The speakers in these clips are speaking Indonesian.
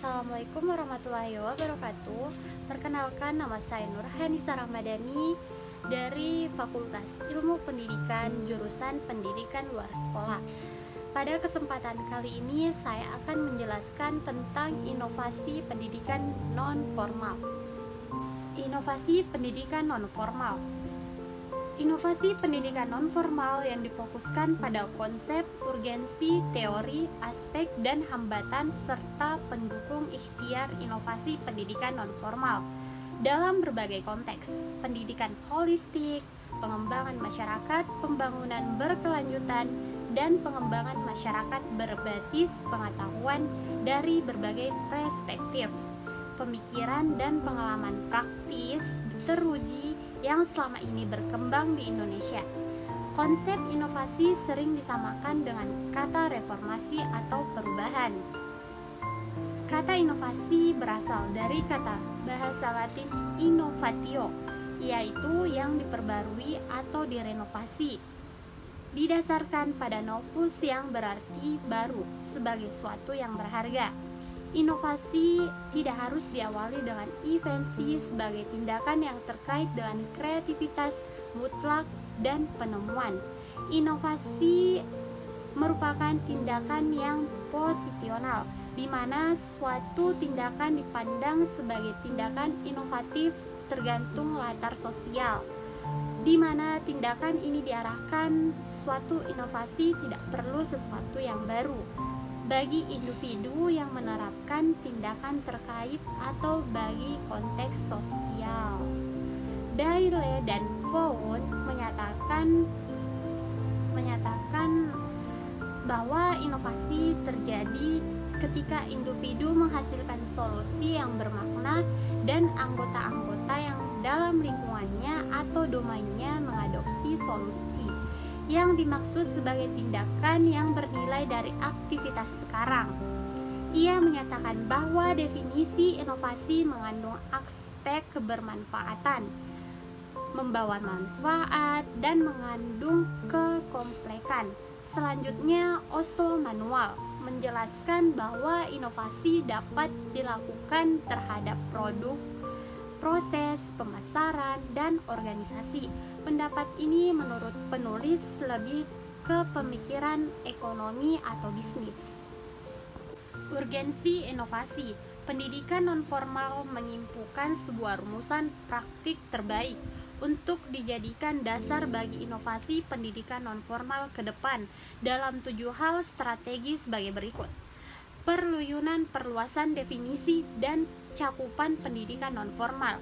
Assalamualaikum warahmatullahi wabarakatuh. Perkenalkan, nama saya Nurhanisa Ramadhani dari Fakultas Ilmu Pendidikan jurusan Pendidikan Luar Sekolah. Pada kesempatan kali ini saya akan menjelaskan tentang inovasi pendidikan non-formal. Inovasi pendidikan non-formal. Inovasi pendidikan non-formal yang difokuskan pada konsep, urgensi, teori, aspek, dan hambatan serta pendukung ikhtiar inovasi pendidikan non-formal dalam berbagai konteks: pendidikan holistik, pengembangan masyarakat, pembangunan berkelanjutan, dan pengembangan masyarakat berbasis pengetahuan dari berbagai perspektif, pemikiran, dan pengalaman praktis teruji yang selama ini berkembang di Indonesia. Konsep inovasi sering disamakan dengan kata reformasi atau perubahan. Kata inovasi berasal dari kata bahasa Latin innovatio, yaitu yang diperbarui atau direnovasi. Didasarkan pada novus yang berarti baru sebagai suatu yang berharga. Inovasi tidak harus diawali dengan invensi sebagai tindakan yang terkait dengan kreativitas mutlak dan penemuan. Inovasi merupakan tindakan yang posisional, di mana suatu tindakan dipandang sebagai tindakan inovatif tergantung latar sosial, di mana tindakan ini diarahkan. Suatu inovasi tidak perlu sesuatu yang baru bagi individu yang menerapkan tindakan terkait atau bagi konteks sosial. Dayle dan Vaughan menyatakan bahwa inovasi terjadi ketika individu menghasilkan solusi yang bermakna dan anggota-anggota yang dalam lingkungannya atau domainnya mengadopsi solusi yang dimaksud sebagai tindakan yang bernilai dari aktivitas sekarang. Ia menyatakan bahwa definisi inovasi mengandung aspek kebermanfaatan, membawa manfaat, dan mengandung kekomplekan. Selanjutnya, Oslo Manual menjelaskan bahwa inovasi dapat dilakukan terhadap produk, proses, pemasaran, dan organisasi. Pendapat ini menurut penulis lebih ke pemikiran ekonomi atau bisnis. Urgensi inovasi. Pendidikan nonformal menyimpulkan sebuah rumusan praktik terbaik untuk dijadikan dasar bagi inovasi pendidikan nonformal ke depan dalam 7 hal strategis sebagai berikut. Perluasan perluasan definisi dan cakupan pendidikan nonformal.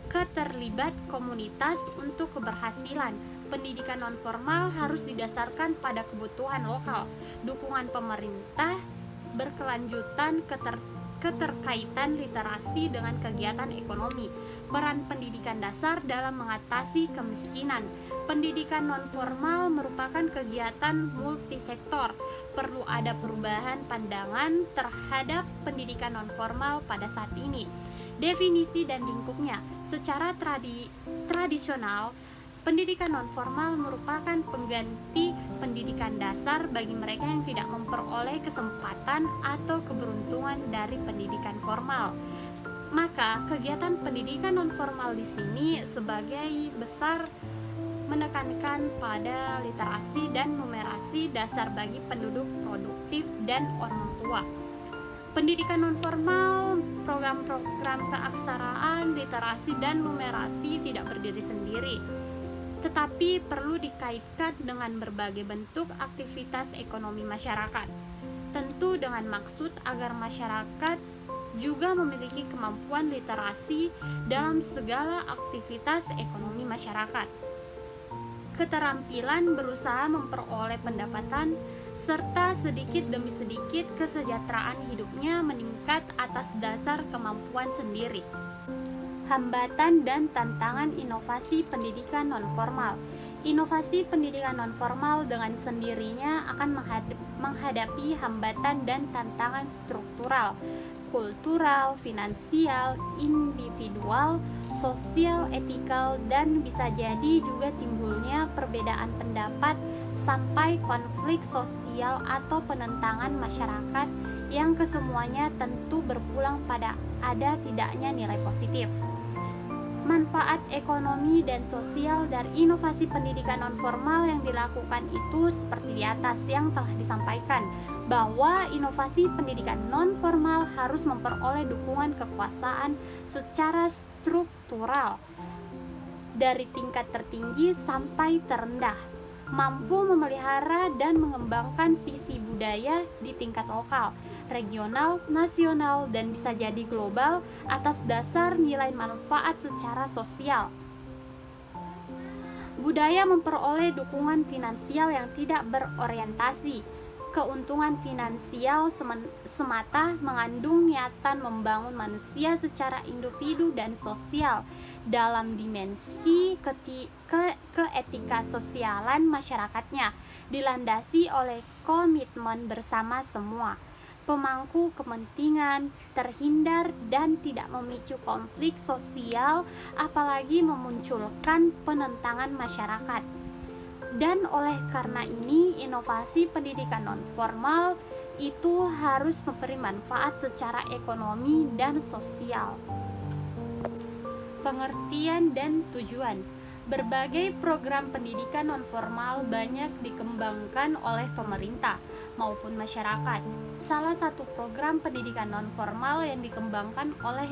Keterlibat komunitas untuk keberhasilan. Pendidikan nonformal harus didasarkan pada kebutuhan lokal, dukungan pemerintah, berkelanjutan, keterkaitan literasi dengan kegiatan ekonomi, peran pendidikan dasar dalam mengatasi kemiskinan. Pendidikan nonformal merupakan kegiatan multisektor. Perlu ada perubahan pandangan terhadap pendidikan nonformal pada saat ini. Definisi dan lingkupnya. Secara tradisional, pendidikan nonformal merupakan pengganti pendidikan dasar bagi mereka yang tidak memperoleh kesempatan atau keberuntungan dari pendidikan formal. Maka, kegiatan pendidikan nonformal di sini sebagai besar menekankan pada literasi dan numerasi dasar bagi penduduk produktif dan orang tua. Pendidikan nonformal, program-program keaksaraan, literasi, dan numerasi tidak berdiri sendiri, tetapi perlu dikaitkan dengan berbagai bentuk aktivitas ekonomi masyarakat, tentu dengan maksud agar masyarakat juga memiliki kemampuan literasi dalam segala aktivitas ekonomi masyarakat. Keterampilan berusaha memperoleh pendapatan, serta sedikit demi sedikit kesejahteraan hidupnya meningkat atas dasar kemampuan sendiri. Hambatan dan tantangan inovasi pendidikan nonformal. Inovasi pendidikan nonformal dengan sendirinya akan menghadapi hambatan dan tantangan struktural, kultural, finansial, individual, sosial, etikal, dan bisa jadi juga timbulnya perbedaan pendapat sampai konflik sosial atau penentangan masyarakat yang kesemuanya tentu berpulang pada ada tidaknya nilai positif. Manfaat ekonomi dan sosial dari inovasi pendidikan nonformal yang dilakukan itu seperti di atas yang telah disampaikan, bahwa inovasi pendidikan nonformal harus memperoleh dukungan kekuasaan secara struktural dari tingkat tertinggi sampai terendah, mampu memelihara dan mengembangkan sisi budaya di tingkat lokal, regional, nasional, dan bisa jadi global atas dasar nilai manfaat secara sosial. Budaya memperoleh dukungan finansial yang tidak berorientasi keuntungan finansial semata, mengandung niatan membangun manusia secara individu dan sosial dalam dimensi keetika sosialan masyarakatnya, dilandasi oleh komitmen bersama semua pemangku kepentingan, terhindar dan tidak memicu konflik sosial, apalagi memunculkan penentangan masyarakat. Dan oleh karena ini, inovasi pendidikan nonformal itu harus memberi manfaat secara ekonomi dan sosial. Pengertian dan tujuan. Berbagai program pendidikan nonformal banyak dikembangkan oleh pemerintah maupun masyarakat. Salah satu program pendidikan nonformal yang dikembangkan oleh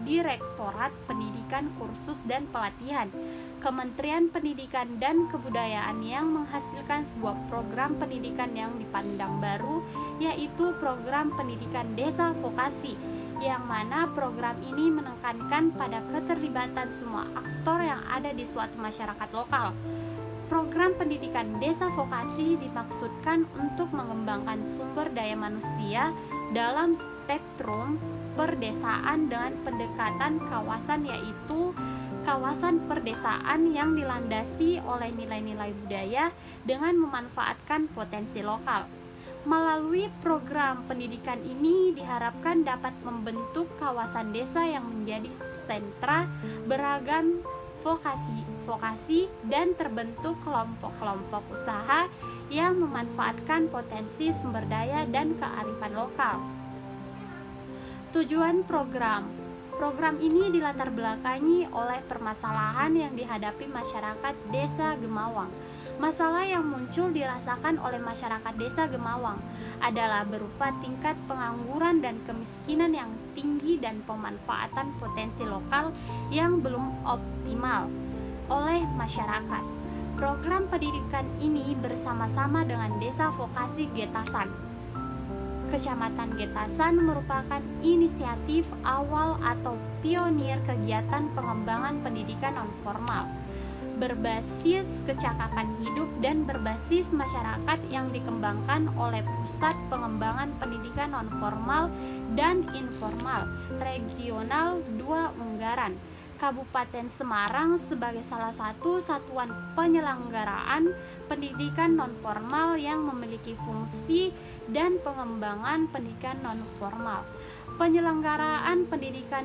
Direktorat Pendidikan Kursus dan Pelatihan Kementerian Pendidikan dan Kebudayaan yang menghasilkan sebuah program pendidikan yang dipandang baru, yaitu program pendidikan desa vokasi, yang mana program ini menekankan pada keterlibatan semua aktor yang ada di suatu masyarakat lokal. Program pendidikan desa vokasi dimaksudkan untuk mengembangkan sumber daya manusia dalam spektrum perdesaan dengan pendekatan kawasan, yaitu kawasan perdesaan yang dilandasi oleh nilai-nilai budaya dengan memanfaatkan potensi lokal. Melalui program pendidikan ini diharapkan dapat membentuk kawasan desa yang menjadi sentra beragam vokasi dan terbentuk kelompok-kelompok usaha yang memanfaatkan potensi sumber daya dan kearifan lokal. Tujuan program ini dilatar belakangi oleh permasalahan yang dihadapi masyarakat desa Gemawang. Masalah yang muncul dirasakan oleh masyarakat desa Gemawang adalah berupa tingkat pengangguran dan kemiskinan yang tinggi dan pemanfaatan potensi lokal yang belum optimal oleh masyarakat. Program pendidikan ini bersama-sama dengan Desa Vokasi Getasan, Kecamatan Getasan, merupakan inisiatif awal atau pionir kegiatan pengembangan pendidikan nonformal berbasis kecakapan hidup dan berbasis masyarakat yang dikembangkan oleh Pusat Pengembangan Pendidikan Nonformal dan Informal Regional 2 Ungaran, Kabupaten Semarang sebagai salah satu satuan penyelenggaraan pendidikan nonformal yang memiliki fungsi dan pengembangan pendidikan nonformal. Penyelenggaraan pendidikan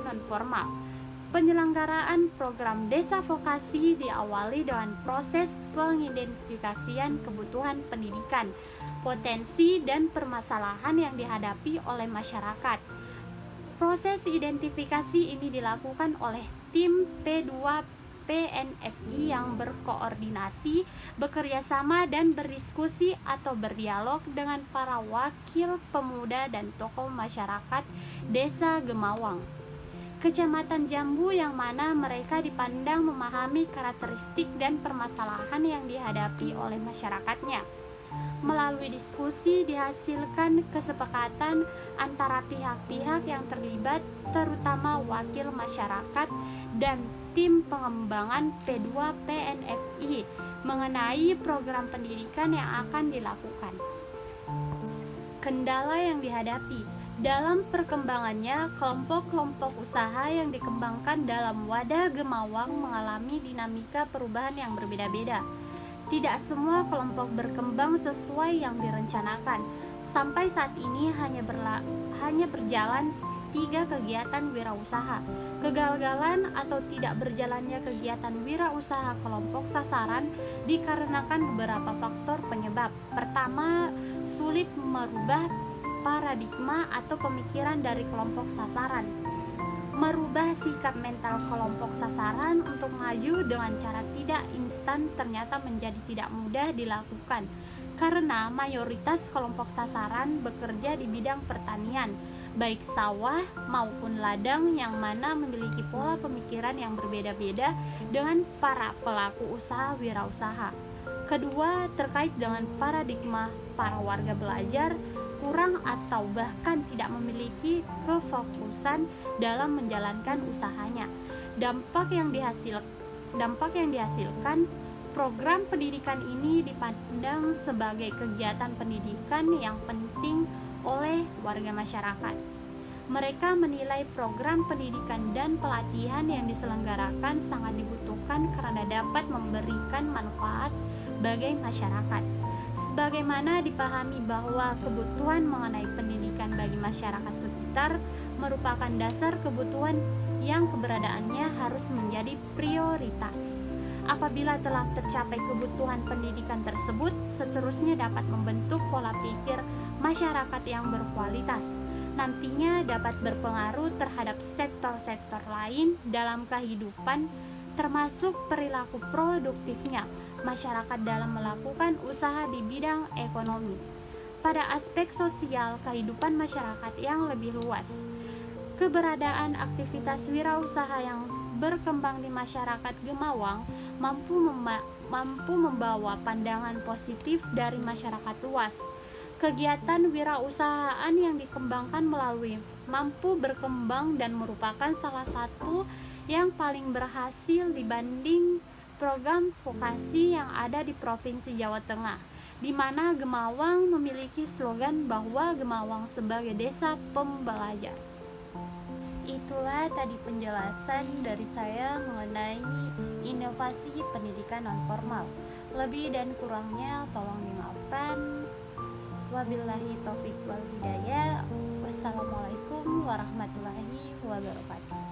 nonformal. Penyelenggaraan program desa vokasi diawali dengan proses pengidentifikasian kebutuhan pendidikan, potensi dan permasalahan yang dihadapi oleh masyarakat. Proses identifikasi ini dilakukan oleh tim P2PNFI yang berkoordinasi, bekerjasama dan berdiskusi atau berdialog dengan para wakil pemuda dan tokoh masyarakat desa Gemawang, Kecamatan Jambu, yang mana mereka dipandang memahami karakteristik dan permasalahan yang dihadapi oleh masyarakatnya. Melalui diskusi dihasilkan kesepakatan antara pihak-pihak yang terlibat, terutama wakil masyarakat dan tim pengembangan P2PNFI mengenai program pendidikan yang akan dilakukan. Kendala yang dihadapi dalam perkembangannya, kelompok-kelompok usaha yang dikembangkan dalam wadah Gemawang mengalami dinamika perubahan yang berbeda-beda. Tidak semua kelompok berkembang sesuai yang direncanakan. Sampai saat ini hanya berjalan 3 kegiatan wirausaha. Kegagalan atau tidak berjalannya kegiatan wirausaha kelompok sasaran dikarenakan beberapa faktor penyebab. Pertama, sulit merubah paradigma atau pemikiran dari kelompok sasaran. Merubah sikap mental kelompok sasaran untuk maju dengan cara tidak instan ternyata menjadi tidak mudah dilakukan, karena mayoritas kelompok sasaran bekerja di bidang pertanian, baik sawah maupun ladang, yang mana memiliki pola pemikiran yang berbeda-beda dengan para pelaku usaha wirausaha. Kedua, terkait dengan paradigma, para warga belajar kurang atau bahkan tidak memiliki kefokusan dalam menjalankan usahanya. Dampak yang dihasilkan program pendidikan ini dipandang sebagai kegiatan pendidikan yang penting oleh warga masyarakat. Mereka menilai program pendidikan dan pelatihan yang diselenggarakan sangat dibutuhkan karena dapat memberikan manfaat bagi masyarakat. Sebagaimana dipahami bahwa kebutuhan mengenai pendidikan bagi masyarakat sekitar merupakan dasar kebutuhan yang keberadaannya harus menjadi prioritas. Apabila telah tercapai kebutuhan pendidikan tersebut, seterusnya dapat membentuk pola pikir masyarakat yang berkualitas. Nantinya dapat berpengaruh terhadap sektor-sektor lain dalam kehidupan, termasuk perilaku produktifnya masyarakat dalam melakukan usaha di bidang ekonomi. Pada aspek sosial kehidupan masyarakat yang lebih luas, keberadaan aktivitas wirausaha yang berkembang di masyarakat Gemawang mampu membawa pandangan positif dari masyarakat luas. Kegiatan wirausahaan yang dikembangkan melalui mampu berkembang dan merupakan salah satu yang paling berhasil dibanding program vokasi yang ada di Provinsi Jawa Tengah, di mana Gemawang memiliki slogan bahwa Gemawang sebagai desa pembelajar. Itulah tadi penjelasan dari saya mengenai inovasi pendidikan nonformal. Lebih dan kurangnya tolong dimaafkan. Wabillahi taufik wal hidayah. Wassalamualaikum warahmatullahi wabarakatuh.